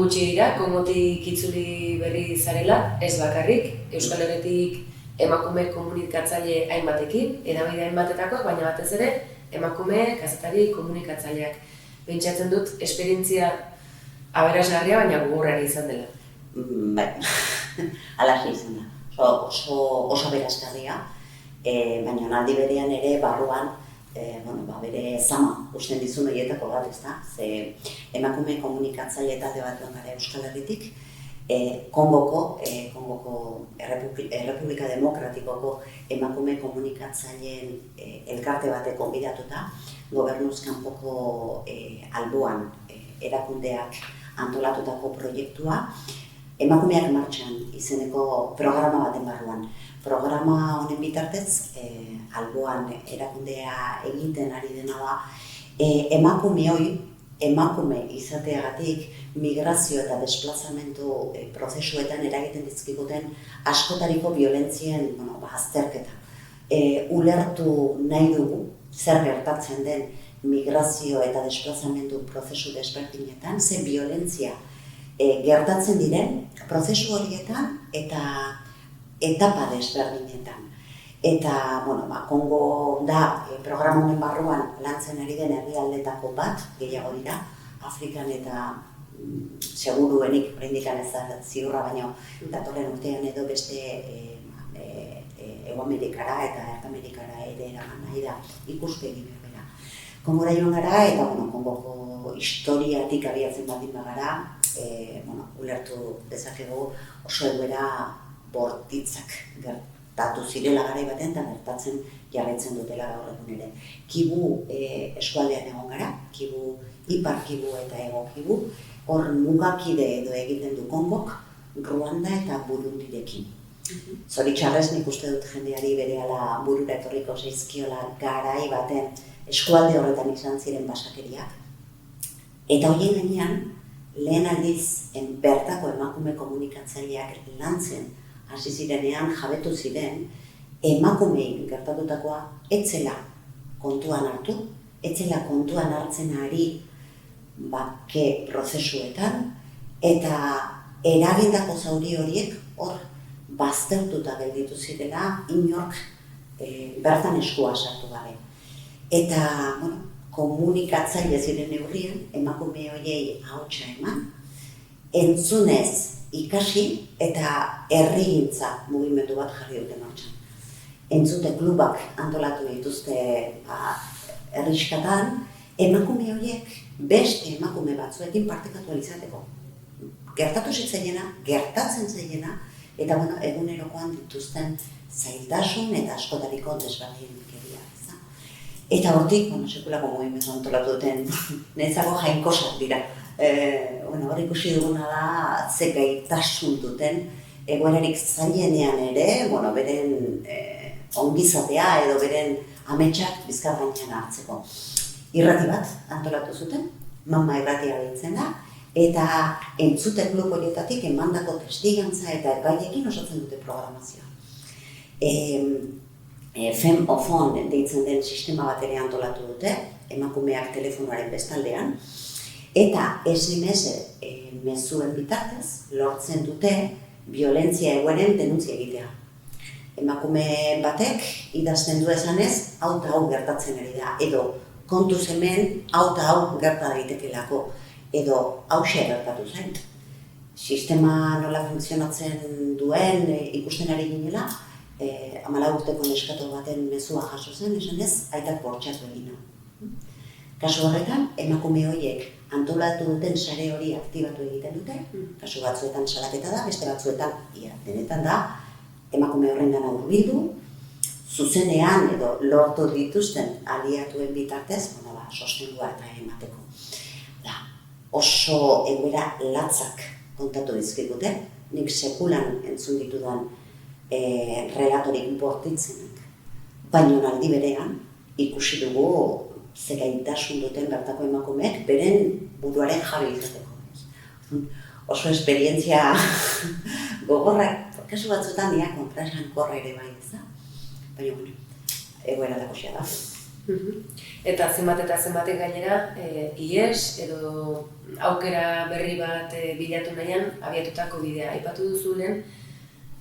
gutxi dira, Kongotik itzuli berri zarela, ez bakarrik, Euskal Herritik emakume komunikatzaile hainbatekin, hedabide hainbatetakoak, baina batez ere emakume kazetari komunikatzaileak. Pentsatzen dut, esperientzia aberasgarria, baina gogorra izan dela. Bai, alaxe izan da. Oso aberasgarria, baina aldi berean ere barruan bere zama usten dizun horietako bat, ezta? Ze emakume komunikatzaile talde batuen gara Euskal Herritik, Kongoko Errepublika Demokratikoko emakume komunikatzaileen elkarte batek gonbidatuta, gobernuz kanpoko alboan erakundeak antolatutako proiektua, Emakumeak martxan izeneko programa baten barruan. Programa honen bitartez, alboan erakundea egiten ari dena da, emakume izateagatik migrazio eta desplazamentu prozesuetan eragiten dizkiguten askotariko biolentzien azterketa. Ulertu nahi dugu zer gertatzen den migrazio eta desplazamentu prozesu desberdinetan, ze biolentzia gertatzen diren prozesu horietan eta etapa desberdinetan. Eta, Kongo da programa honen barruan lantzen ari den herrialdetako bat, gehiago dira, Afrikan eta seguruenik, oraindik ez da ziurra, baino datorren urtean edo beste Hego Amerikara eta Erta Amerikara ere eraman nahi da ikuspegi berbera. Kongora joan gara eta Kongoko historiatik abiatzen baldin bagara, ulertu dezakegu oso egoera bortitzak gertatu zirela garai baten eta gertatzen jarraitzen dutela gaur egun ere. Kibu eskualdean egon gara, Ipar Kibu eta Hego Kibu, hor mugakide edo egiten du Kongok, Ruanda eta Burundirekin. Zoritxarrez nik uste dut jendeari berehala burura etorriko zaizkiola garai baten eskualde horretan izan ziren basakeriak. Eta horien gainean, lehen aldiz bertako emakume komunikatzaileak lantzen hasi zirenean jabetu ziren emakumeei gertatutakoa etzela kontuan hartu, etzela kontuan hartzen ari bake prozesuetan eta eragindako zauri horiek hor baztertuta gelditu zirela inork bertan eskua sartu gabe. Eta, komunikatzaile ziren neurrian, emakume horiei ahotsa eman, entzunez ikasi eta herrigintza mugimendu bat jarri dute martxan. Entzute klubak antolatu dituzte herriskatan, emakume horiek beste emakume batzuekin partekatu izateko. Gertatu zitzaiena, gertatzen zaiena, eta egunerokoan dituzten zailtasun eta askotariko desberdinkeria. Eta hortik, sekulako mugimendu antolatu duten, niretzako jainkosak dira. Hor ikusi duguna da, ze gaitasun duten, egoerarik zailenean ere, beren ongizatea edo beren ametsak bizkar gainean hartzeko. Irrati bat antolatu zuten, Mama irratia deitzen da, eta entzute klub horietatik emandako testigantza eta gaiekin osatzen dute programazioa. Fem ofon deitzen den sistema bat ere antolatu dute, emakumeak telefonoaren bestaldean, eta SMS mezuen bitartez lortzen dute violentzia egoeren denuntzia egitea. Emakume batek idazten du esanez, hau eta hau gertatzen ari da, edo kontuz hemen hau eta hau gerta daitekelako, edo hauxe gertatu zen. Sistema nola funtzionatzen duen ikusten ari ginela, 14 urteko neskato baten mezua jaso zen, esanez, aitak bortxatu egin. Kasu horretan, emakume horiek antolatu duten sare hori aktibatu egiten dute, kasu batzuetan salaketa da, beste batzuetan, denetan da, emakume horrengana hurbildu, zuzenean edo lortu dituzten aliatuen bitartez, sostengua eta emateko. Oso egoera latzak kontatu dizkigute, nik sekulan entzun ditudan relatorik bortitzenak. Baina aldi berean, ikusi dugu ze gaitasun duten bertako emakumeek beren buruaren jabe izateko. Oso esperientzia gogorrak, kasu batzuetan dira kontraesankorra ere bai, ez da? Baina, egoera dakosia da. Eta zenbatek gainera, ies edo aukera berri bat bilatu nahian abiatutako bidea. Aipatu duzu lehen,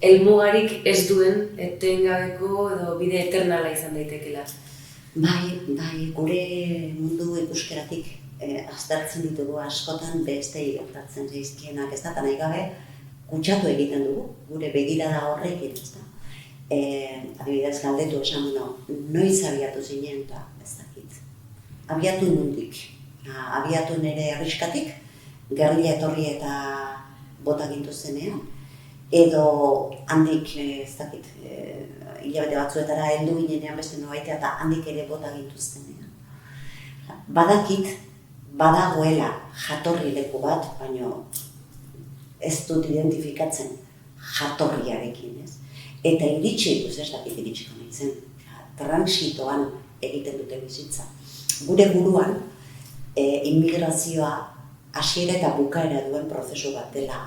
helmugarik ez duen etengabeko edo bide eternala izan daitekela. Bai, gure mundu ikuskeratik aztertzen ditugu askotan bestei gertatzen zaizkienak, ez da, eta nahi gabe kutsatu egiten dugu, gure begirada horrekin, ez da. Adibidez, galdetu esan, noiz abiatu zinen, eta ez dakit. Abiatu nundik. Abiatu nire arriskatik, gerrilla etorri eta bota gintu zenean. Edo handik, ez dakit, hilabete batzuetara heldu ginenean beste nobaitea eta handik ere bota gintu zenean. Badakit, badagoela jatorri leku bat, baina ez dut identifikatzen jatorriarekin, ez? Eta iritsi, ez dakit iritsiko nintzen, transitoan egiten dute bizitza. Gure buruan, immigrazioa hasiera eta bukaera duen prozesu bat dela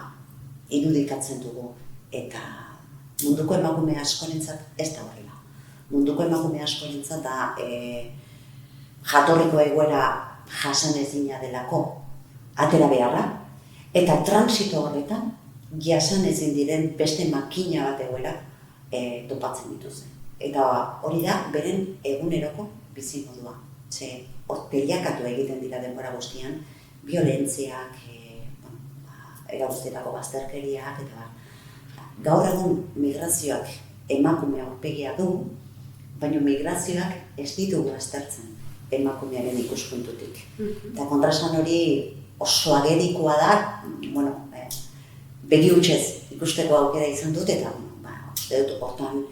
irudikatzen dugu. Eta munduko emakume askorentzat ez da horrela. Munduko emakume askorentzat da jatorriko egoera jasanezina delako atera beharra, eta transito horretan jasanezin diren beste makina bat egoera topatzen dituzte. Eta hori da, beren eguneroko bizimodua. Ze, peliakatu egiten dira denbora guztian, violentziak, eraguztetako bazterkeriak, eta gaur egun migrazioak emakume aurpegia du, baina migrazioak ez ditugu aztertzen emakumearen ikuspuntutik. Eta kontrasan hori oso agerikoa da, begi hutsez ikusteko aukera izan dut, eta uste dut hortan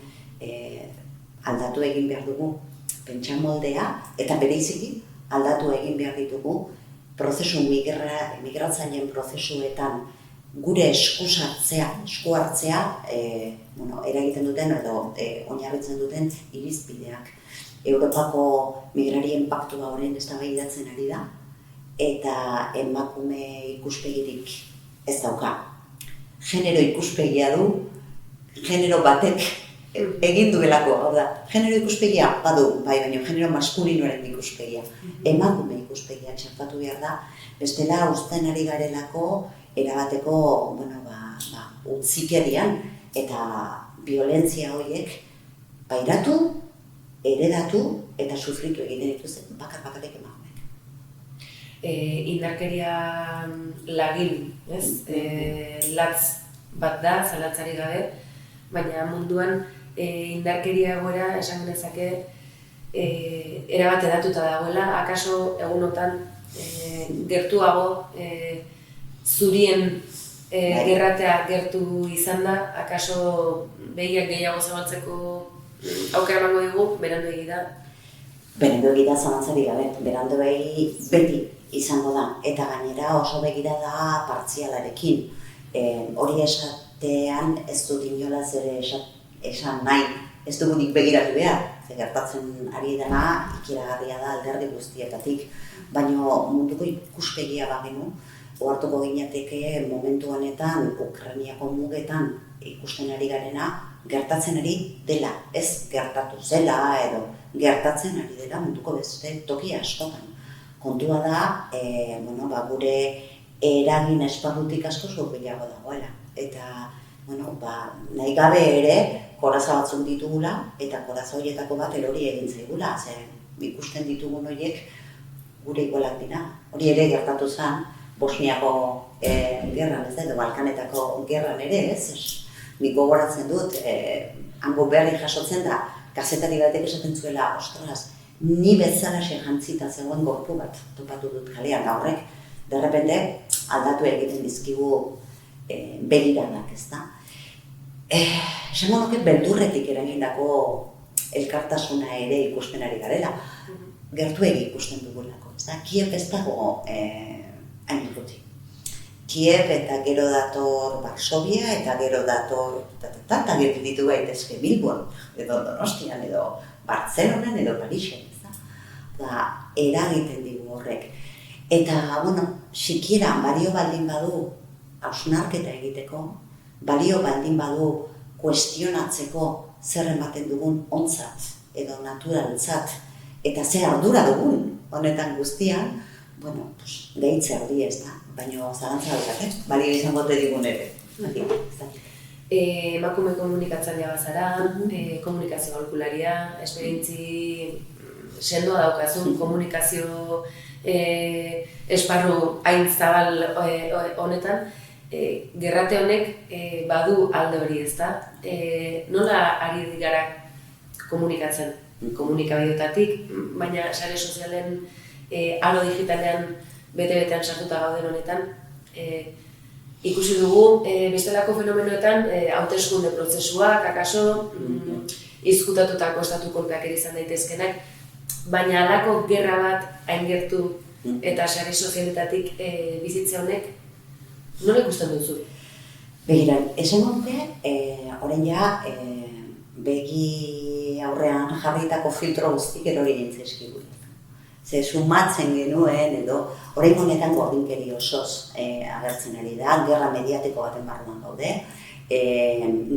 aldatu egin behar dugu pentsamoldea, eta bereiziki aldatu egin behar ditugu prozesu migratzaileen prozesuetan gure esku hartzea eragiten duten edo oinarritzen duten irizpideak. Europako migrarien paktua horren eztabaidatzen ari da, eta emakume ikuspegirik ez dauka. Genero ikuspegia du, genero batek egin duelako, hau da, genero ikuspegia badu, baina genero maskulinoaren ikuspegia, emakume ikuspegia txertatu behar da, bestela uzten ari garelako erabateko, utzikerian eta violentzia horiek pairatu, heredatu eta sufritu egiten dituzten bakarrik emakumeek. Indarkeria lagin, ez? Latz bat da, zalatzari gabe, baina munduan indarkeria egoera esan genezake erabat edatuta dagoela, akaso egunotan gertuago zurien gerratea gertu izan da, akaso begiak gehiago zabaltzeko aukera emango dugu, beranduegi da. Beranduegi da zalantzari gabe, beranduegi beti izango da, eta gainera oso begira da partzialarekin. Hori esatean ez dut inolaz ere esan nahi, ez dugunik begiratu behar, gertatzen ari dena ikiragarria da alderdi guztietatik, baina munduko ikuspegia bagenu, ohartuko ginateke momentu honetan Ukrainiako mugetan ikusten ari garena gertatzen ari dela, ez gertatu zela edo gertatzen ari dela munduko beste toki askotan. Kontua da, gure eragin esparrutik asko hurbilago dagoela. Eta, nahi gabe ere, koraza batzuk ditugula, eta koraza horietako bat erori egin zaigula. Ikusten ditugun horiek gure igualak dira. Hori ere gertatu zen, Bosniako gerran, edo Balkanetako gerran ere, ez? Nik gogoratzen dut, hango berri jasotzen da, kazetari batek esaten zuela, ostras, ni bezalaxe jantzita zegoen gorpu bat topatu dut kalean, da horrek, derrepende aldatu egiten dizkigu begiradak, ez da. Esango nuke beldurretik eragindako elkartasuna ere ikusten ari garela, gertuegi ikusten dugulako, ez da. Kiev ez dago hain urruti. Kiev eta gero dator Varsovia eta gero dator eta gero ditu gaitezke Bilbon, edo Donostian, edo Bartzelonan, edo Parisen, ez da. Eragiten digu horrek. Eta, sikiera balio baldin badu hausnarketa egiteko, balio baldin badu kuestionatzeko zer ematen dugun ontzat edo naturaltzat eta ze ardura dugun honetan guztian, bueno, pues, gehitze hori ez da, baina zalantza dut, balio izango te digun ere. Emakume komunikatzailea bazara, komunikazio aholkularia, esperientzi sendoa daukazun, komunikazio esparru hain zabal honetan, gerrate honek badu alde hori ezta. Nola ari gara komunikatzen, komunikabideotatik, baina sare sozialen alo digitalean bete-betean sartuta gauden honetan, ikusi dugu bestelako fenomenoetan hauteskunde prozesuak, akaso, izkutatutako estatu kolpeak ere izan daitezkenak, baina halako gerra bat hain gertu eta sare sozialetatik bizitze honek nola ikusten duzu? Begira, esan nuke, orain ja, begi aurrean jarritako filtro guztik erori nintzaizkigu. Ze sumatzen genuen edo, orain honetan gordinkeri osoz agertzen ari da, gerra mediatiko baten barruan gaude.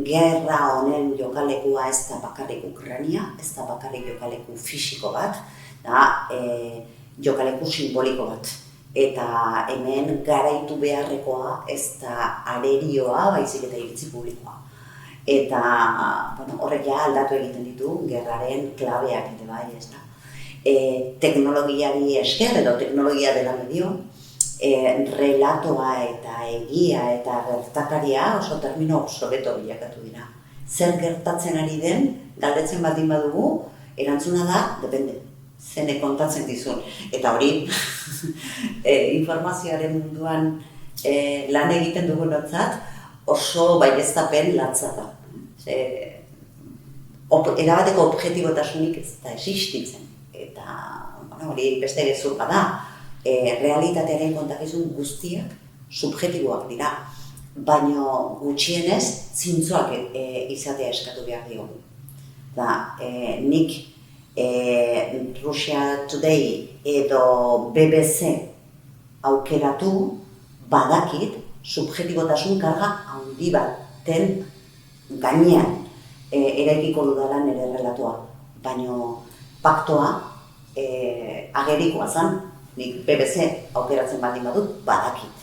Gerra honen jokalekua ez da bakarrik Ukraina, ez da bakarrik jokaleku fisiko bat, da jokaleku simboliko bat. Eta hemen garaitu beharrekoa ez da arerioa, baizik eta iritzi publikoa. Eta horrek ja aldatu egiten ditu gerraren klabeak ere bai, ez da. Teknologiari esker edo teknologia dela medio, relatoa eta egia eta gertakaria oso termino obsoleto bilakatu dira. Zer gertatzen ari den, galdetzen baldin badugu, erantzuna da, depende, zene kontatzen dizun. Eta hori, informazioaren munduan lan egiten dugunontzat oso baieztapen latza da. Erabateko objektibotasunik ez da existitzen. Eta hori beste gezur bada, realitatearen kontakizun guztiak subjektiboak dira, baina gutxienez zintzoak izatea eskatu behar diogu. Nik Russia Today edo BBC aukeratu badakit subjektibotasun karga handi baten gainean eraikiko dudala nire relatoa, baina paktoa agerikoa zen, nik BBC aukeratzen baldin badut, badakit.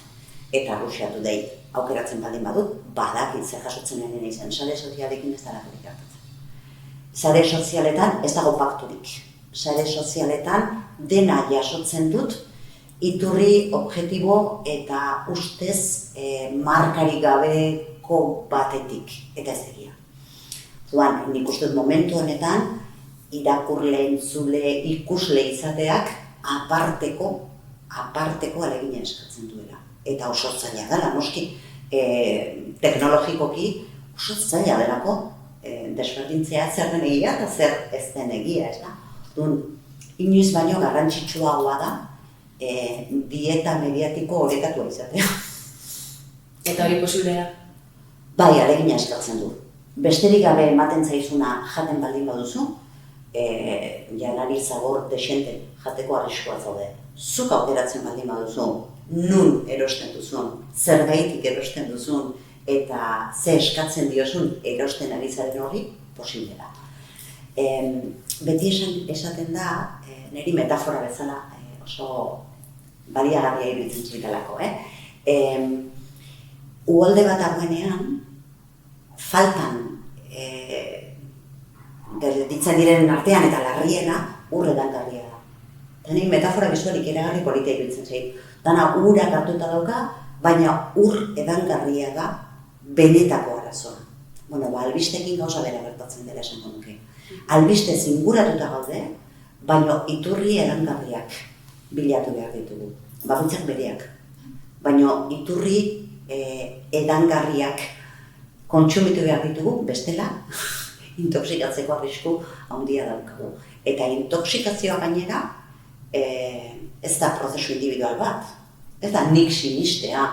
Eta Russia Today aukeratzen baldin badut, badakit zer jasotzen nire izan, sare sozialekin ez dara gertatzen. Sare sozialetan ez dago pakturik. Sare sozialetan dena jasotzen dut, iturri objektibo eta ustez markarik gabeko batetik, eta ez egia. Nik uste dut momentu honetan, irakurle, entzule, ikusle izateak aparteko alegina eskatzen duela. Eta oso zaila dela, noski teknologikoki oso zaila delako desberdintzea zer den egia eta zer ez den egia, ez da? Inoiz baino garrantzitsuagoa da dieta mediatiko orekatua izatea. Eta hori posible da? Bai, alegina eskatzen du. Besterik gabe ematen zaizuna jaten baldin baduzu, janari zabor desente jateko arriskua zaude. Zuk aukeratzen baldin baduzu, nun erosten duzun, zergaitik erosten duzun, eta ze eskatzen diozun erosten ari zaren hori, posible da. Beti esaten da, niri metafora bezala oso baliagarria iruditzen zitelako. Uholde bat dagoenean, faltan gelditzen diren artean eta larriena ur edangarria da. Eta nire metafora bizualik eragarri politia iruditzen zait. Dana urak hartuta dauka, baina ur edangarria da benetako arazoa. Albistekin gauza bera gertatzen dela esango nuke. Albiste zinguratuta gaude, baina iturri edangarriak bilatu behar ditugu. Bakoitzak bereak. Baina iturri edangarriak kontsumitu behar ditugu, bestela, intoxikatzeko arrisku handia daukagu. Eta intoxikazioa gainera, ez da prozesu individual bat. Ez da nik sinistea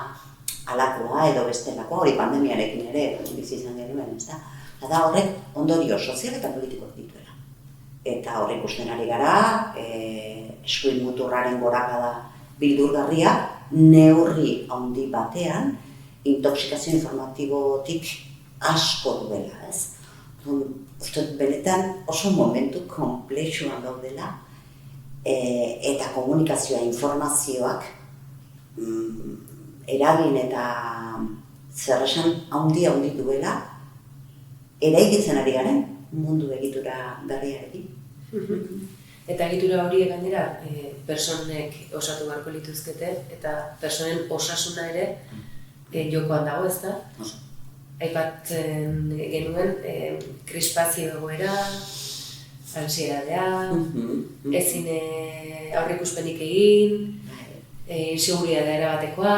alakoa edo bestelakoa, hori pandemiarekin ere bizi izan genuen, ez da? Eta horrek ondorio sozial eta politikoak dituela. Eta horrek ikusten ari gara, eskuin muturraren gorakada bildurgarria, neurri handi batean, intoxikazio informatibotik asko duela, ez? Uste benetan oso momentu konplexuan gaudela, eta komunikazioa, informazioak eragin eta zer esan handi duela eraikitzen ari garen mundu egitura berriarekin. Eta egitura horiek gainera, personek osatu beharko lituzkete eta personen osasuna ere jokoan dago, ezta? Aipatzen genuen krispazio egoera, ansiedadea, ezin aurreikuspenik egin, inseguridadea erabatekoa,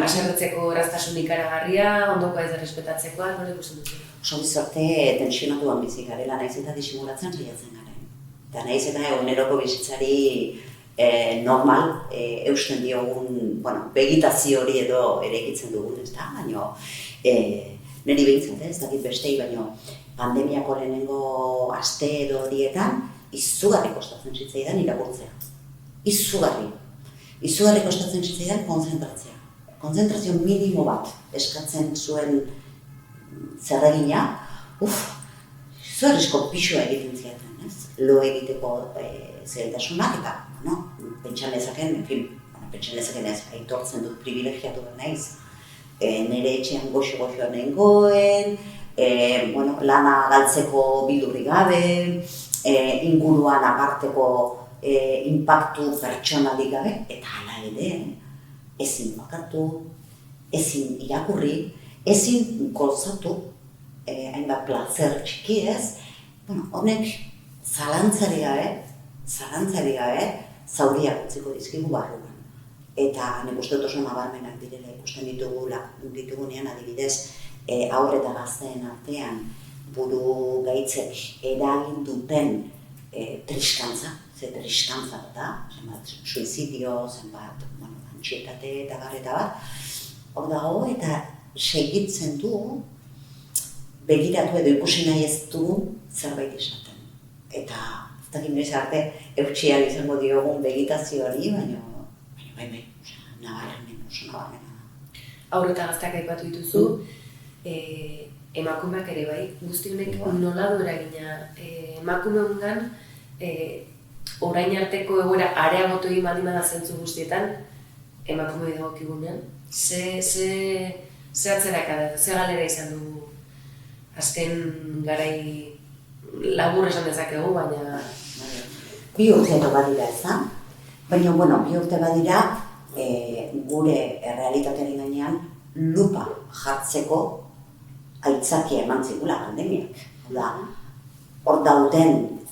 haserretzeko erraztasun ikaragarria, ondokoa ez errespetatzekoa, nola ikusten duzu? Oso bizarte tensionatuan bizi garela, naiz eta disimulatzen saiatzen garen. Eta naiz eta eguneroko bizitzari normal eusten diogun, begitazio hori edo eraikitzen dugun, ezta? Baina niri behintzat, ez dakit bestei, baina pandemiako lehenengo aste edo horietan izugarri kostatzen zitzaidan irakurtzea. Izugarri kostatzen zitzaidan konzentratzea. Konzentrazio minimo bat eskatzen zuen zerregina, izugarrizko pixua egiten ziaten, ez? Lo egiteko zailtasunak eta, pentsan lezaken ez, aitortzen dut privilegiatu behar naiz. Nire etxean goxo-goxoa nengoen, lana galtzeko bildurri gabe, inguruan aparteko inpaktu pertsonalik gabe, eta hala ere, ezin bakartu, ezin irakurri, ezin gozatu, hainbat plazer txiki ez, honek zalantzari gabe, zauriak utziko dizkigu barruan. Eta nik uste dut oso nabarmenak direla ikusten ditugunean adibidez, haur eta gazteen artean buru gaitzek eragin duten triskantza, triskantza da, zenbat suizidio, zenbat antsietate eta bat, hor dago eta segitzen du begiratu edo ikusi nahi ez du zerbait esaten. Eta ez dakit noiz arte eutsiak izango diogun begitazio hori, baina nabarmena. Haur eta gazteak aipatu dituzu, emakumeak ere bai, guzti honek nola du eragina emakumeongan orain arteko egoera areagotu egin baldin bada zentzu guztietan emakumeei dagokigunean. Ze atzerakada, ze galera izan du azken garai labur esan dezakegu, baina... Bi urte badira ezan, baina bi urte badira gure errealitatearen gainean lupa jartzeko aitzakia eman zigula pandemiak. Hor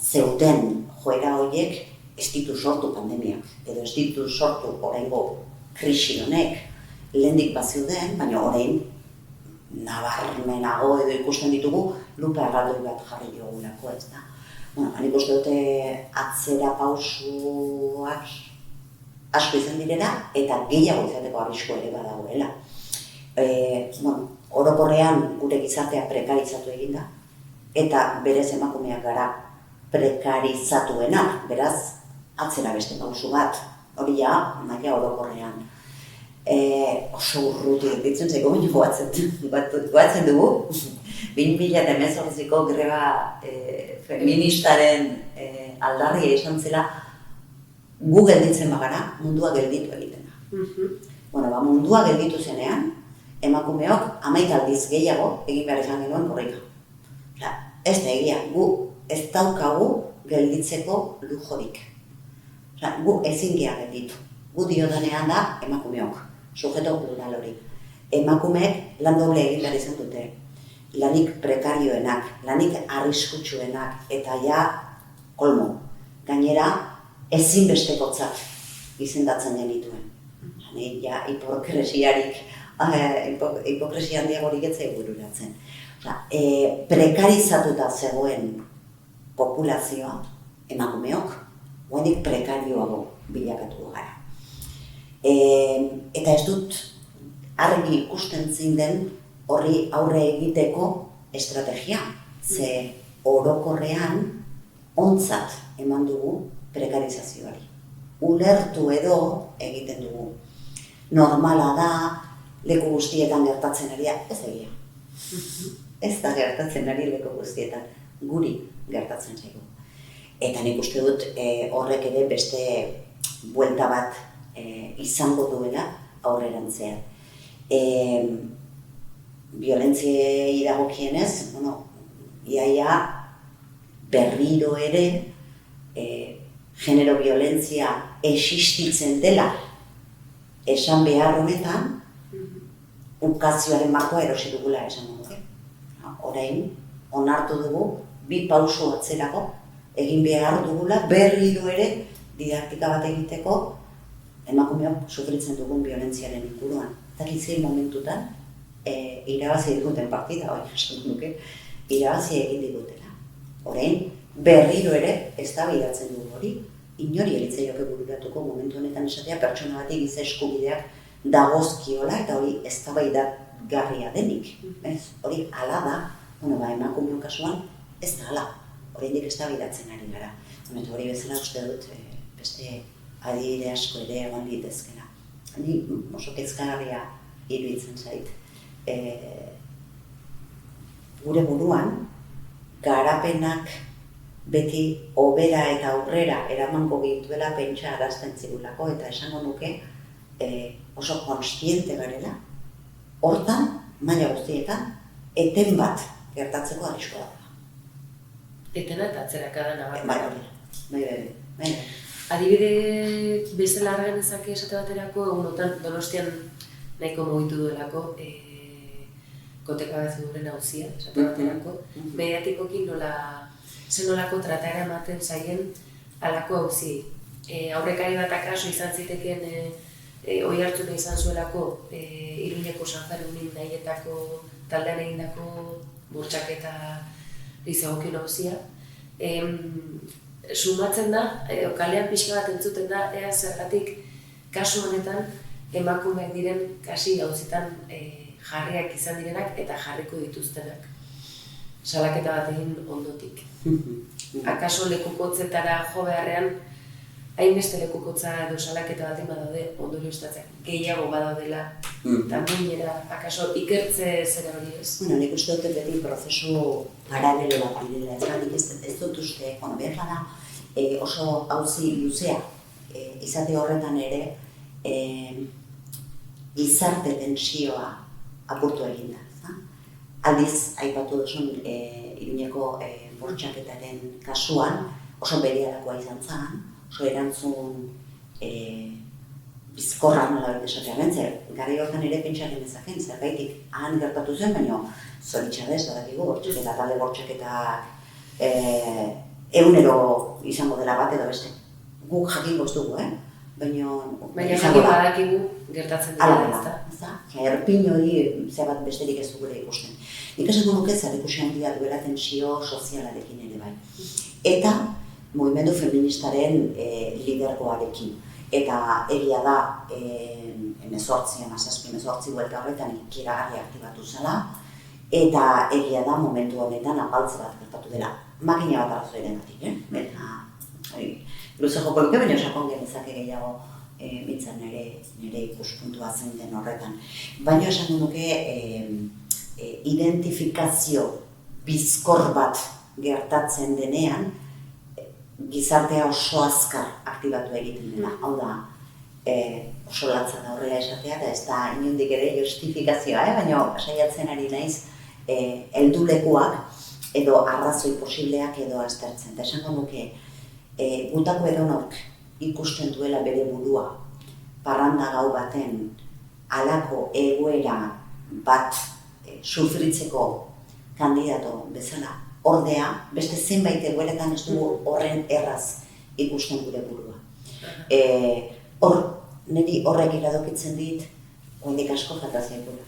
zeuden joera horiek ez ditu sortu pandemiak, edo ez ditu sortu oraingo krisi honek lehendik baziuden, baina orain nabarmenago edo ikusten ditugu lupa erraldoi bat jarri diogulako, ez da. Nik uste dute atzera pausuak asko izan direla eta gehiago izateko arriskua ere badagoela. Orokorrean gure gizartea prekarizatu egin da eta berez emakumeak gara prekarizatuenak, beraz atzera beste pausu bat, hori maila orokorrean. Oso urruti ditzen zaiko baina goatzen dugu 2018ko greba feministaren aldarria izan zela gu gelditzen bagara mundua gelditu egiten da. Mundua gelditu zenean, emakumeok 11 aldiz gehiago egin behar izan genuen korrika. Ez da egia, gu ez daukagu gelditzeko lujorik. Gu ezin gea gelditu. Gu diodanean da emakumeok, sujeto plural hori. Emakumeek lan doble egin behar izan dute. Lanik prekarioenak, lanik arriskutsuenak eta kolmo. Gainera, ezinbestekotzat izendatzen genituen. Hipokresia handiagorik ez zaigu bururatzen. Prekarizatuta zegoen populazioa, emakumeok, oraindik prekarioago bilakatu gara. Eta ez dut argi ikusten zein den horri aurre egiteko estrategia. Ze orokorrean ontzat eman dugu prekarizazioari. Ulertu edo egiten dugu. Normala da, leku guztietan gertatzen ari da, ez egia. Ez da gertatzen ari leku guztietan, guri gertatzen zaigu. Eta nik uste dut horrek ere beste buelta bat izango duela aurrerantzean. Biolentziei dagokienez, iaia berriro ere genero violentzia existitzen dela esan behar honetan, ukazioaren markoa erosi dugula esan dugu. Orain, onartu dugu, 2 pauso atzerako, egin behar dugula berriro ere didaktika bat egiteko emakumeok sufritzen dugun violentziaren inguruan. Eta zein momentutan, irabazi diguten partida, esan duke, irabazi egin digutela. Orain, berriro ere eztabaidatzen dugu hori, inori eritzaioke bururatuko momentu honetan esatea pertsona bati giza eskubideak dagozkiola eta hori eztabaidagarria denik. Hori hala da, emakumeon kasuan ez da hala, oraindik eztabaidatzen ari gara. Eta hori bezala uste dut beste adibide asko ere egon litezkela. Ni oso kezkagarria iruditzen zait. Gure buruan, garapenak beti hobera eta aurrera eramango gintuela pentsa arazten zigulako eta esango nuke oso kontziente garela. Hortan, maila guztietan, eten bat gertatzeko arriskua da. Etena eta atzerakada nabarmena. Bai. Adibide bezala argen ezake esate baterako, egunotan Donostian nahiko mugitu duelako koteka bat duren auzia, esate baterako, mediatikoki zenolako trataera ematen zaien halako auzi. Aurrekari bat akaso izan zitekeen oihartzuna izan zuelako Iruñeko San Fermin nahietako taldean egindako bortxaketa izagokien auzia. Sumatzen da, kalean pixka bat entzuten da, ea zergatik kasu honetan emakumeak diren kasi auzitan jarriak izan direnak eta jarriko dituztenak. Salaketa bat egin ondotik. Akaso lekukotzetara jo beharrean, hainbeste lekukotza edo salaketa bat badaude ondorioztatzen gehiago badaudela, eta muinera, akaso ikertze zera hori ez? Nik uste dut beti prozesu paralelo bat bidela, ez dut uste, behar da oso auzi luzea izate horretan ere gizarte tentsioa apurtu egin da. Aldiz, aipatu duzun Iruñeko bortxaketaren kasuan oso berehalakoa izan zen, oso erantzun bizkorra nola esatea bentzen, garai hortan ere pentsaren ezaken, zerbaitik han gertatu zen, baina zoritxadez badakigu bortxaketa, talde bortxaketa egunero izango dela bat edo beste. Guk jakingo ez dugu, baina jakin badakigu gertatzen dira, ezta? Erpin hori zebat besterik ez dugure ikusten. Nik esango nuke zerikusi handia duela tensio sozialarekin ere bai. Eta mugimendu feministaren lidergoarekin. Eta egia da, 18 buelta horretan ikeragarri aktibatu zela, eta egia da momentu honetan apaltze bat gertatu dela. Makina bat arrazoirengatik, eta luze joko luke, baina sakon genezake gehiago mintzen nire ikuspuntua zen den horretan. Baina esango nuke identifikazio bizkor bat gertatzen denean, gizartea oso azkar aktibatu egiten dela. Hau da, oso latza da horrela esatea, eta ez da inondik ere justifikazioa, baina saiatzen ari naiz heldulekuak edo arrazoi posibleak edo aztertzen. Eta esango nuke, gutako edonork ikusten duela bere burua parranda gau baten halako egoera bat sufritzeko kandidato bezala. Ordea, beste zenbait egoeretan ez dugu horren erraz ikusten gure burua. Niri horrek iradokitzen dit, oraindik asko falta zaigula.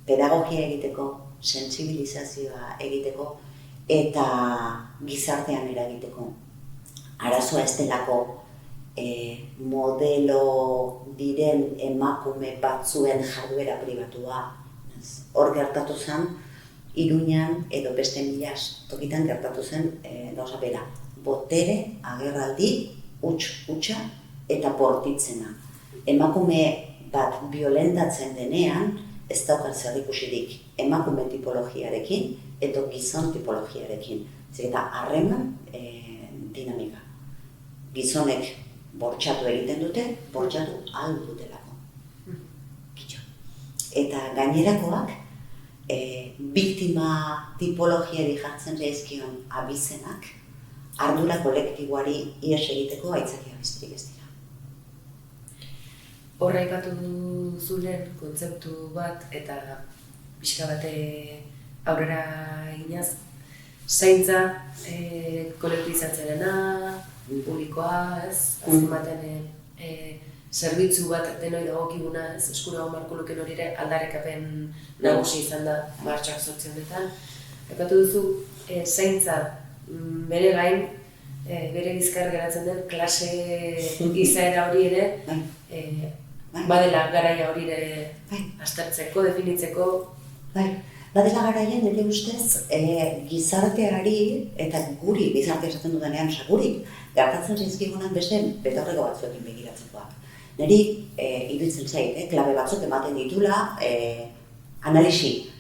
Pedagogia egiteko, sentsibilizazioa egiteko eta gizartean eragiteko. Arazoa ez delako modelo diren emakume batzuen jarduera pribatua. Hor gertatu zen, Iruñan edo beste milaz tokitan gertatu zen gauza bera. Botere, agerraldi, hutsa eta bortitzena. Emakume bat violentatzen denean, ez daukat zerikusirik emakume tipologiarekin edo gizon tipologiarekin. Eta harreman dinamika. Gizonek bortxatu egiten dute, bortxatu ahal dutelako. Kitxo. Eta gainerakoak, biktima tipologiari jartzen zaizkion abizenak, ardura kolektiboari ihes egiteko aitzakia besterik ez dira. Horra aipatu zulen kontzeptu bat eta pixka bate aurrera eginaz, zaintza kolektibizatzearena, publikoa, ez? Azken batean zerbitzu bat denoi dagokiguna, ez? Eskura marko luken hori ere aldarrikapen nagusi izan da martxak 8 honetan. Aipatu duzu, zaintza bere gain, bere bizkar geratzen den klase izaera hori ere, badela garaia hori ere aztertzeko, definitzeko. Badela garaia nire ustez gizarteari eta guri, gizartea esaten dudanean, guri, gertatzen zaizkigunan beste betaurreko batzuekin begiratzekoak. Niri iruditzen zait, klabe batzuk ematen ditula, analisi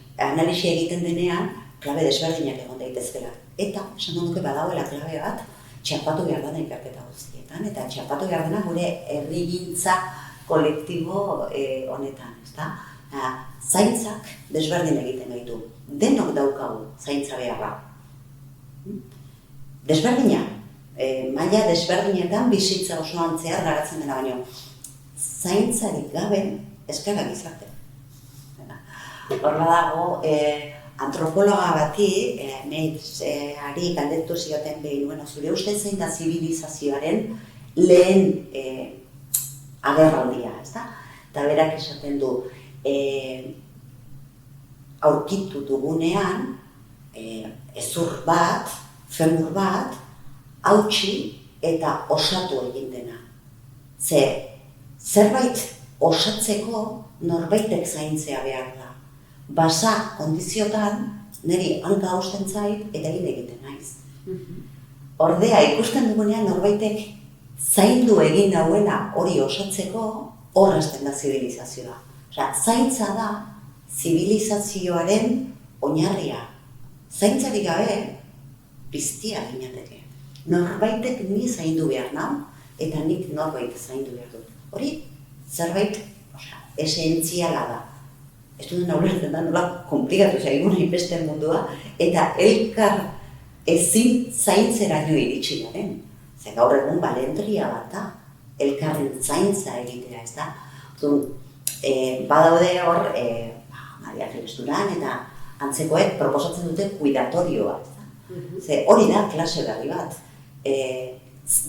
egiten denean, klabe desberdinak egon daitezkela. Eta, esan duke badauela klabe bat, txertatu behar dena ikerketa guztietan, eta txertatu behar dena gure herrigintza kolektibo honetan, ezta? Zaintzak desberdin egiten gaitu. Denok daukagu zaintza beharra. Desberdina, maila desberdinetan bizitza osoan zehar garatzen dena baino. Zaintzarik gabe eskara gizarte. Hor badago, antropologa bati, ari galdetu zioten behin, zure uste zein da zibilizazioaren lehen agerraldia, ezta? Eta berak esaten du, aurkitu dugunean, hezur bat, femur bat, hautsi eta osatu egin dena. Zerbait osatzeko norbaitek zaintzea behar da. Basa kondiziotan, niri hanka hausten zait eta egiten naiz. Ordea ikusten dugunean norbaitek zaindu egin dauela hori osatzeko, hor hasten da zibilizazioa. Zaintza da zibilizazioaren oinarria. Zaintzarik gabe, piztia ginateke. Norbaitek ni zaindu behar nau, eta nik norbait zaindu behar dut. Hori, zerbait esentziala da. Ez dut ulertzen da, nola komplikatu zaiguna inbesten mundua, eta elkar ezin zaintzeraino iritsi garen. Ze gaur egun balentria bat da, elkarren zaintza egitea, ez da? Badaude hor, Maria Geresturan eta antzekoek proposatzen dute kuidatorioa, ez da? Ze hori da klase berri bat.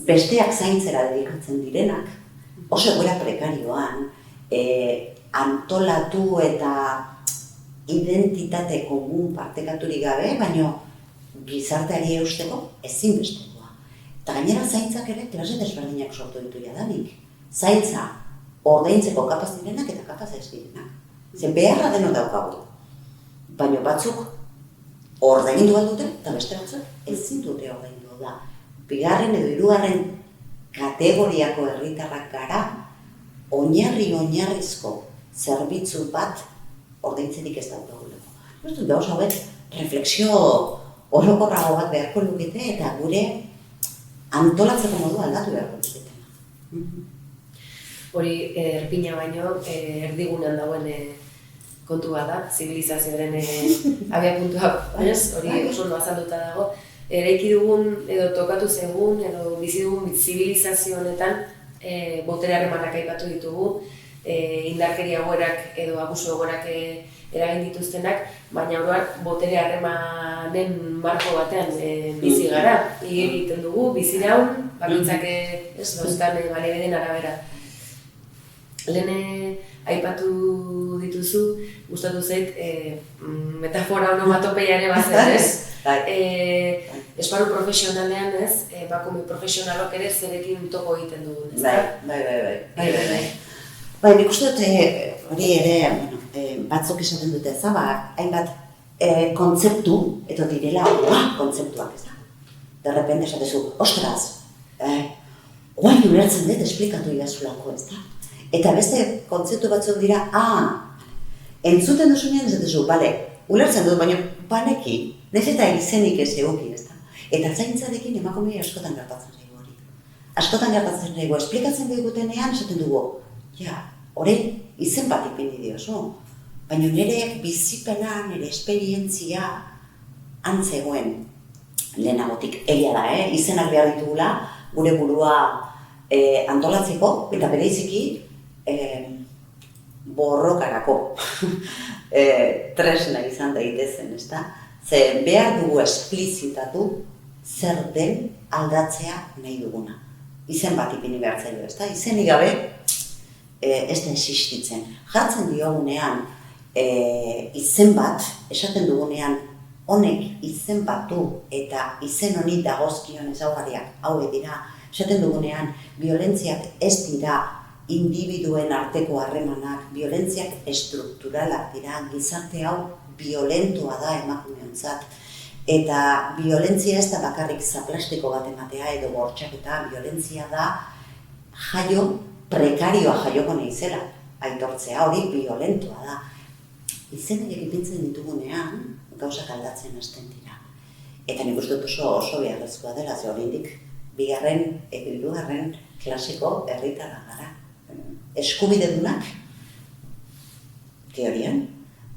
Besteak zaintzera dedikatzen direnak, oso egoera prekarioan, antolatu eta identitate komun partekaturik gabe, baina gizarteari eusteko ezinbestekoa. Eta gainera zaintzak ere klase desberdinak sortu ditu jadanik. Zaintza ordaintzeko kapaz direnak eta kapaz ez direnak. Ze beharra deno daukagu. Baina batzuk ordaindu aldute eta beste batzuk ezin dute ordaindu da. Bigarren edo hirugarren kategoriako herritarrak gara, oinarrizko zerbitzu bat ordaintzerik ez daukaguleko. Ez dut gauza hauek refleksio orokorrago bat beharko lukete eta gure antolatzeko modu aldatu beharko lukete. Hori erpina baino erdigunean dagoen kontua da, zibilizazioaren abiapuntua, hori oso ondo azalduta dago. Eraiki dugun edo tokatu zegun edo bizi dugun zibilizazio honetan botere harremanak aipatu ditugu, indarkeria egoerak edo abusu egoerak eragin dituztenak, baina oroar botere harremanen marko batean bizi gara. Egiten dugu, biziraun, bakoitzak dauzkan balebeden arabera. Lehen aipatu dituzu, gustatu zait, metafora onomatopeia ere bazen, ez? Esparru profesionalean, ez? Bakume profesionalok ere zerekin topo egiten dugun, ez da? Bai, nik uste dut hori ere batzuk esaten dute, ez da? Hainbat kontzeptu, edo direla, kontzeptuak, ez da? Derrepende esatezu, ostras, guain ulertzen dut esplikatu idazulako, ez da? Eta beste kontzeptu batzuk dira, entzuten duzunean ez duzu, bale, ulertzen dut, baina banekin, naiz eta izenik ez egokin, ez da? Eta zaintzarekin emakumei askotan gertatzen zaigu hori. Askotan gertatzen zaigu, esplikatzen digutenean esaten dugu, ja, orain izen bat ipini diozu, baina nire bizipena, nire esperientzia antzegoen lehenagotik. Egia da, izenak behar ditugula, gure burua antolatzeko, eta bereziki borrokarako tresna izan daitezen, ezta? Ze behar dugu esplizitatu zer den aldatzea nahi duguna. Izen bat ipini behar zaio, ezta? Izenik gabe ez da existitzen. Jartzen diogunean izen bat, esaten dugunean honek izen batu eta izen honi dagozkion ezaugarriak hauek dira. Esaten dugunean, violentziak ez dira individuen arteko harremanak, violentziak estrukturalak dira, gizarte hau violentua da emakumeontzat. Eta violentzia ez da bakarrik zaplastiko bat ematea edo bortxaketa, violentzia da jaio, prekarioa jaioko naizela, aitortzea hori violentua da. Izenek ipintzen ditugunean, gauzak aldatzen hasten dira. Eta nik uste dut oso beharrezkoa dela, ze oraindik hirugarren klasiko herritarra gara. Eskubidedunak, teorian,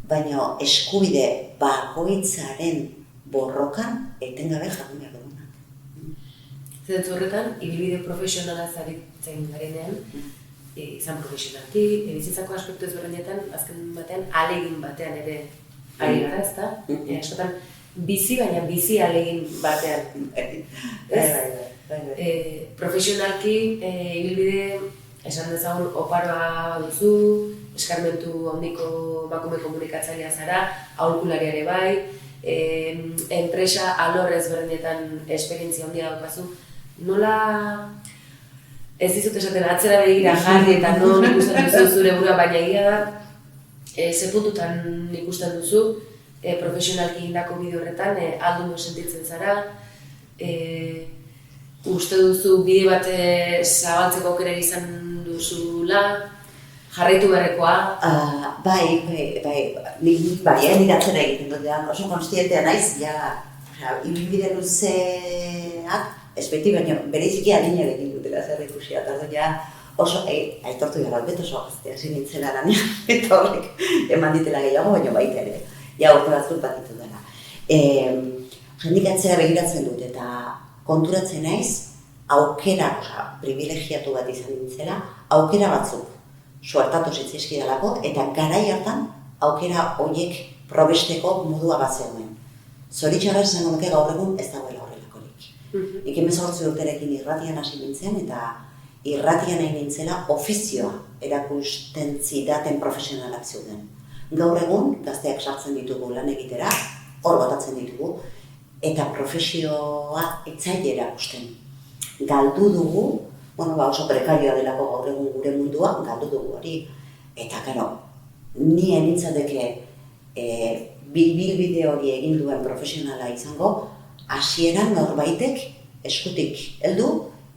baina eskubide bakoitzaren borrokan etengabe jardun behar dugunak. Zentzu horretan, ibilbide profesionala zaritzen garenean, izan profesionalki, bizitzako aspektu ezberdinetan, azken batean, ahalegin batean ere ari gara, ezta? Askotan, bizi, baina bizi ahalegin batean. Profesionalki, ibilbide, esan dezagun, oparoa duzu, eskarmentu handiko emakume komunikatzailea zara, aholkularia ere bai, enpresa alor ezberdinetan esperientzia handia daukazu. Nola, ez dizut esaten atzera begira jarri eta non ikusten duzu zure burua, baina egia da, ze puntutan ikusten duzu, profesionalki egindako bide horretan, aldundo sentitzen zara, uste duzu bide bat zabaltzeko aukera izan duzula, jarraitu beharrekoa? Nik atzera egiten dut, oso konstientea naiz, ibilbide luzeak, espeti baina bereziki adina egin dutela zer ikusia, eta oso, aitortu gara, beto oso gaztea zinintzela lanean, eta horrek eman ditela gehiago, baina baita ere, urte batzuk bat ditu dela. Jendik atzera begiratzen dut, eta konturatzen naiz, aukera, privilegiatu bat izan nintzela, aukera batzuk suertatu zitzaizkidalako, eta garai hartan aukera horiek probesteko modua bat zegoen. Zoritxarra esango nuke gaur egun ez dagoela horrelakorik. Nik 18 urterekin irratian hasi nintzen, eta irratian nahi nintzela ofizioa erakusten zidaten profesionalak zeuden. Gaur egun, gazteak sartzen ditugu lan egitera, hor botatzen ditugu, eta profesioa etzaile erakusten. Galdu dugu, oso prekarioa delako gaur egun gure mundua, galdu dugu hori. Eta, karo, ni nintzateke bilbide hori egin duen profesionala izango, hasieran norbaitek eskutik heldu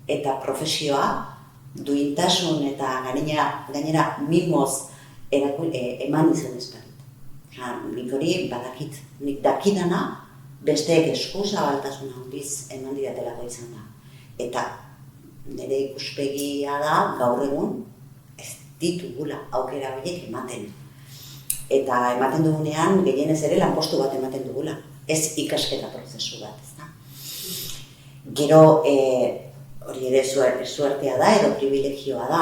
eta profesioa duintasun eta gainera mimoz eman izan ezparit. Nik hori badakit, nik dakidana besteek eskuzabaltasun handiz eman didatelako izan da. Eta nire ikuspegia da gaur egun ez ditugula aukera horiek ematen. Eta ematen dugunean, gehienez ere lanpostu bat ematen dugula. Ez ikasketa prozesu bat, ezta? Gero, hori ere suertea da, edo privilegioa da,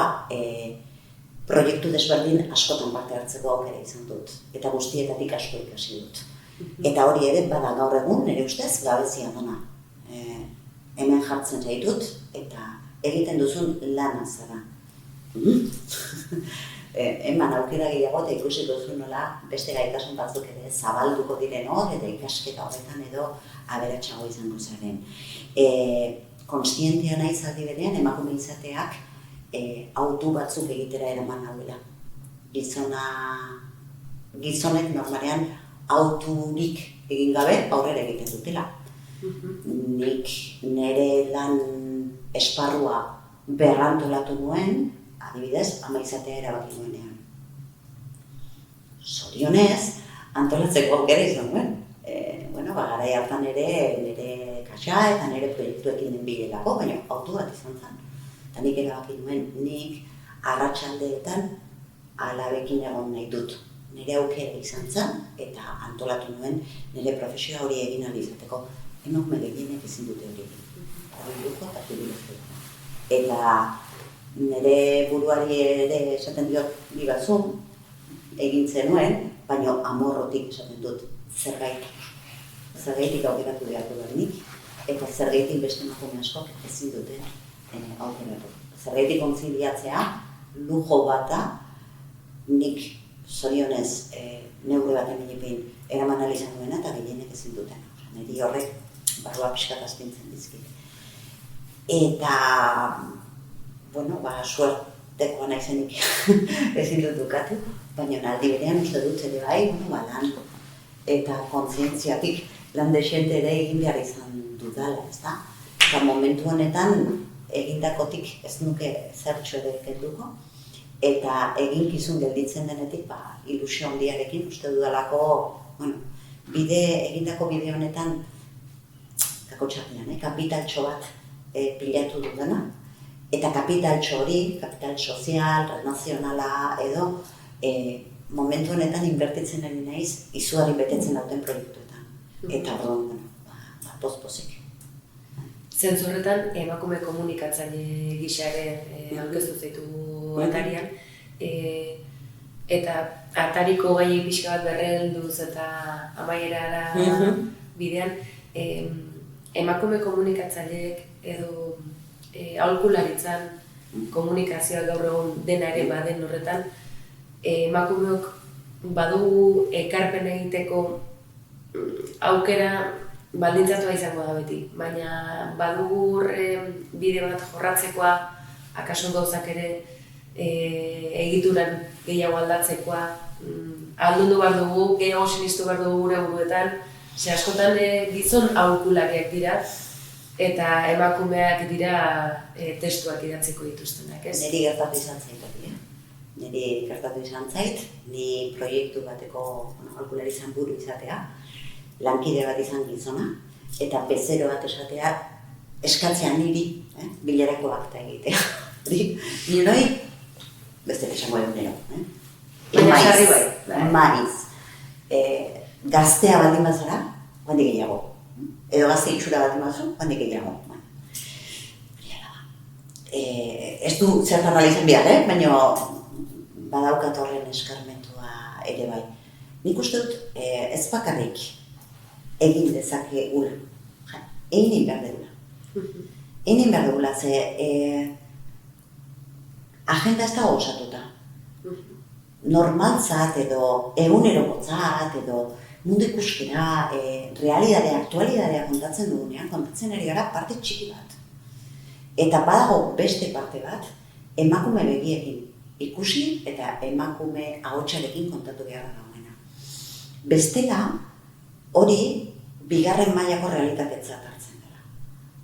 proiektu desberdin askotan parte hartzeko aukera izan dut. Eta guztietatik asko ikasi dut. Eta hori ere, bada gaur egun, nire ustez, gabezia dana. Hemen jartzen zaitut, eta egiten duzun lana zara. Eman aukera gehiago eta ikusiko duzu nola beste gaitasun batzuk ere zabalduko diren hor, eta ikasketa horretan edo aberatsago izango zaren. Konstientea naiz aldi berean, emakume izateak autu batzuk egitera eraman hauela. Gizonek normalean auturik egin gabe aurrera egiten dutela. Nik nire lan esparrua berrantolatu nuen, adibidez, ama izatea erabaki nuenean. Zorionez, antolatzeko aukera izan nuen. Garai hartan ere, nire martxa eta nire proiektuekin nenbilelako, baina auto bat izan zen. Eta nik erabaki nuen, nik arratsaldeetan alabekin egon nahi dut. Nire aukera izan zen eta antolatu nuen nire profesioa hori egin ahal izateko. Emakume gehienek ezin dute hori egin. Horiluko eta pribilegioa. Eta nire buruari ere esaten diot bigazun, egin zenuen, baina amorrotik esaten dut zergaitik aukeratu beharko da nik, eta zergaitik beste emakume askok ezin duten aukeratu. Zergaitik kontziliatzea, lujo bat da, nik zorionez neure baten minipin eraman alizan duena eta gehienek ezin duten. Niri horrek barroa pixkat astintzen dizkit. Eta, bueno, suertekoa naizenik ezin dut dukatu, baina aldi berean uste dut ere bai, lan eta kontzientziatik lan desente ere egin behar izan dudala, ezta? Eta momentu honetan egindakotik ez nuke zertxo ere kenduko, eta eginkizun gelditzen denetik ilusio handiarekin uste dudalako, egindako bide honetan kakotxapean, kapitaltxo bat pilatu dudana, eta kapitaltxo hori, kapital sozial, renazionala edo, momentu honetan inbertitzen ari naiz izugarri betetzen dauten proiektuetan. Eta orduan, poz-pozik. Zentzu horretan, emakume komunikatzaile gisa ere aurkeztu zaitu atarian, eta atariko gai pixka bat berrelduz eta amaierara bidean, emakume komunikatzaileek edo aholkularitzan komunikazioa gaur egun dena ere baden horretan, emakumeok badugu ekarpen egiteko aukera baldintzatua izango da beti, baina badugu bide bat jorratzekoa, akaso gauzak ere egituran gehiago aldatzekoa, aldundu behar dugu, gehiago sinistu behar dugu gure buruetan, ze askotan gizon aholkulariak dira, eta emakumeak dira testuak idatziko dituztenak, ez? Niri gertatu izan zait hori, Niri gertatu izan zait, ni proiektu bateko aholkulari izan buru izatea, lankide bat izan gizona, eta bezero bat esatea eskatzea niri, bilerako akta egitea. Ni noi, beste esango egun nero. Baina sarri bai. Maiz. Gaztea baldin bazara, handik gehiago. Edo gazte itxura bat emazu, handik gehiago. Ez du zertan izan behar, baina badaukat horren eskarmentua ere bai. Nik uste dut ez bakarrik egin dezakegula. Egin behar dugula. Egin behar dugula, ze agenda ez dago osatuta. Normaltzat edo egunerokotzat edo mundu ikuskera, realidadea, aktualidadea kontatzen dugunean, kontatzen ari gara parte txiki bat. Eta badago beste parte bat, emakume begiekin ikusi eta emakume ahotsarekin kontatu behar dagoena. Bestela, hori bigarren mailako realitatetzat hartzen dela.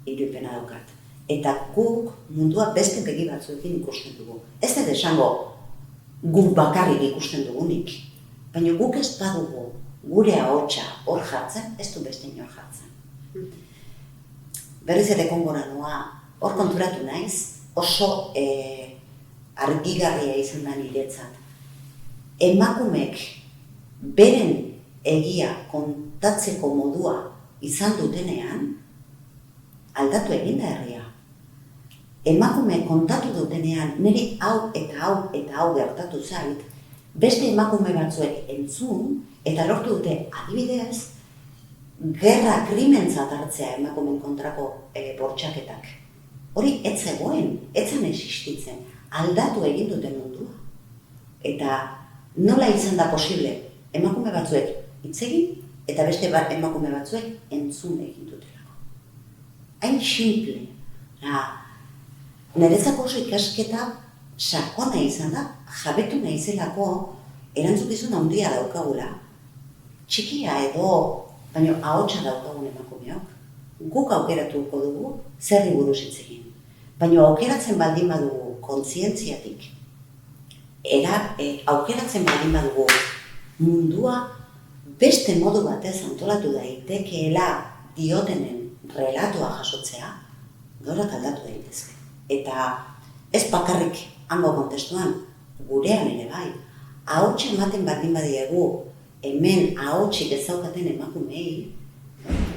Irudipena daukat. Eta guk mundua beste begi batzuekin ikusten dugu. Ez dut esango guk bakarrik ikusten dugunik, baina guk ez badugu gure ahotsa hor jartzen, ez du beste inor jartzen. Berriz ere kongora noa, hor konturatu naiz, oso argigarria izan da niretzat. Emakumek beren egia kontatzeko modua izan dutenean, aldatu egin da herria. Emakume kontatu dutenean, niri hau eta hau eta hau gertatu zait, beste emakume batzuek entzun, eta lortu dute adibidez, gerra krimentzat hartzea emakumeen kontrako bortxaketak. Hori ez zegoen, ez zen existitzen, aldatu egin duten mundua. Eta nola izan da posible, emakume batzuek hitz egin, eta beste emakume batzuek entzun egin dutelako. Hain simple. Niretzako oso ikasketa sakona izan da, jabetu naizelako erantzukizun handia daukagula. Txikia edo, baina ahotsa daukagun emakumeok. Guk aukeratuko dugu zerri buruz hitz egin. Baina aukeratzen baldin badugu kontzientziatik, aukeratzen baldin badugu mundua beste modu batez antolatu daitekeela diotenen relatoa jasotzea, gauzak aldatu daitezke. Eta ez bakarrik hango kontestuan, gurean ere bai, ahotsa ematen baldin badiegu, hemen ahotsik ez daukaten emakumei,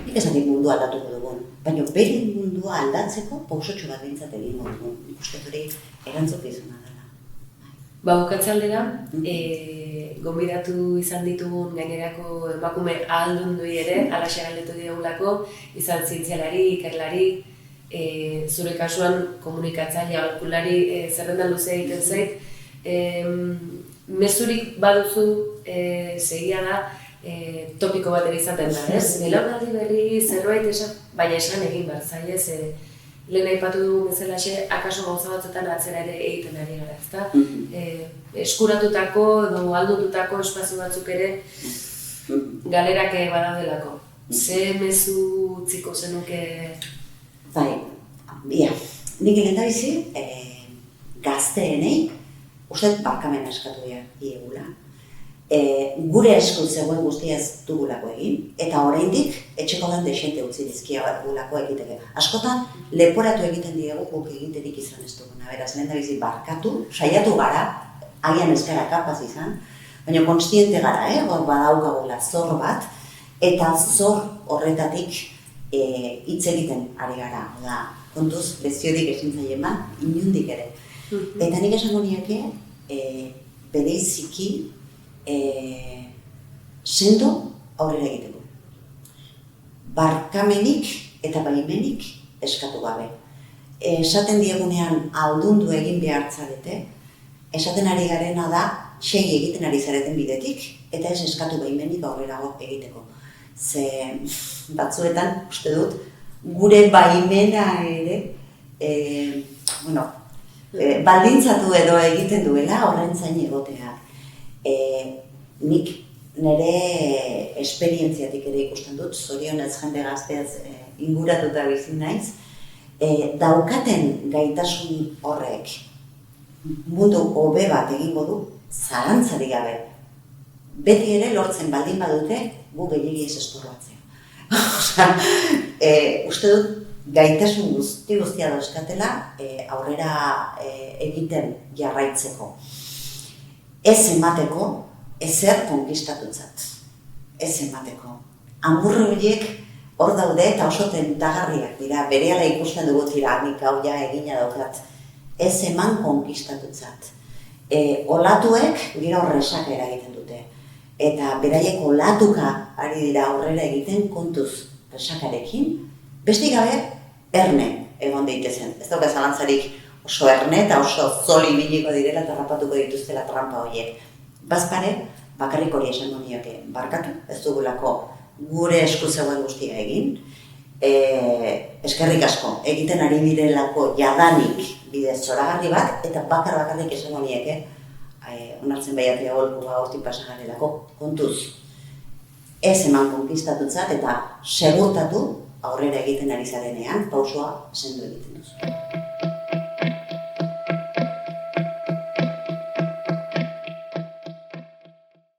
nik esan dit mundua aldatuko dugun, baina bere mundua aldatzeko pausotxo bat behintzat egingo dugun. Nik uste hori erantzukizuna dela. Bukatzaldera, gonbidatu izan ditugun gainerako emakume ahaldunduei ere, alaxe galdetu diogulako, izan zientzialari, ikerlari, zure kasuan komunikatzaile, aholkulari zerrenda luze egiten zait. Mezurik baduzu segia da topiko bat ere izaten da, ez? Belaunaldi berri zerbait baina esan egin behar zailez, lehen aipatu dugu bezalaxe, akaso gauza batzuetan atzera ere egiten ari gara, ezta? Eskuratutako edo aldututako espazio batzuk ere galerak badaudelako. Ze mezu utziko zenuke? Bai, nik lehendabizi gazteenei uste barkamena eskatu diegula. Gure esku zegoen guztia ez dugulako egin, eta oraindik etxeko lan desente utzi dizkiagulako egiteke. Askotan, leporatu egiten diegu guk egiterik izan ez duguna. Beraz, lehendabizi barkatu, saiatu gara, agian ez gara kapaz izan, baina kontziente gara, badaukagula zor bat, eta zor horretatik hitz egiten ari gara. Kontuz, leziorik ezin zaien bat, inundik ere. Eta nik esango nieke, bereiziki sendo aurrera egiteko. Barkamenik eta baimenik eskatu gabe. Esaten diegunean aldundu egin behar zarete, esaten ari garena da segi egiten ari zareten bidetik, eta ez eskatu baimenik aurrerago egiteko. Ze batzuetan, uste dut, gure baimena ere, baldintzatu edo egiten duela horren zain egotea. Nik nire esperientziatik ere ikusten dut, zorionez jende gazteaz inguratuta bizi naiz, daukaten gaitasun horrek mundu hobe bat egingo du, zalantzarik gabe. Beti ere lortzen baldin badute, gu gehiegi ez estorbatzea. Uste dut, gaitasun guztia dauzkatela aurrera egiten jarraitzeko. Ez emateko, ezer konkistatutzat. Ez emateko. Amurri horiek hor daude eta oso tentagarriak dira, berehala ikusten dugu tira, nik hau ja egina daukat. Ez eman konkistatutzat. Olatuek gira horresak eragiten dute. Eta beraiek olatuka ari dira aurrera egiten kontuz resakarekin, bestik gabe erne egon daitezen. Ez dauka zalantzarik oso erne eta oso zoli biliko direla eta rapatuko dituztela trampa horiek. Bazpare, bakarrik hori esango nioke barkatu, ez dugulako gure esku zegoen guztia egin. Eskerrik asko, egiten ari direlako jadanik bidez zoragarri bat, eta bakarrik esango nieke, onartzen baiatea holkua hortik pasagarelako kontuz. Ez eman konkistatutzat eta segurtatu aurrera egiten ari zarenean, pausoa sendo egiten duzu.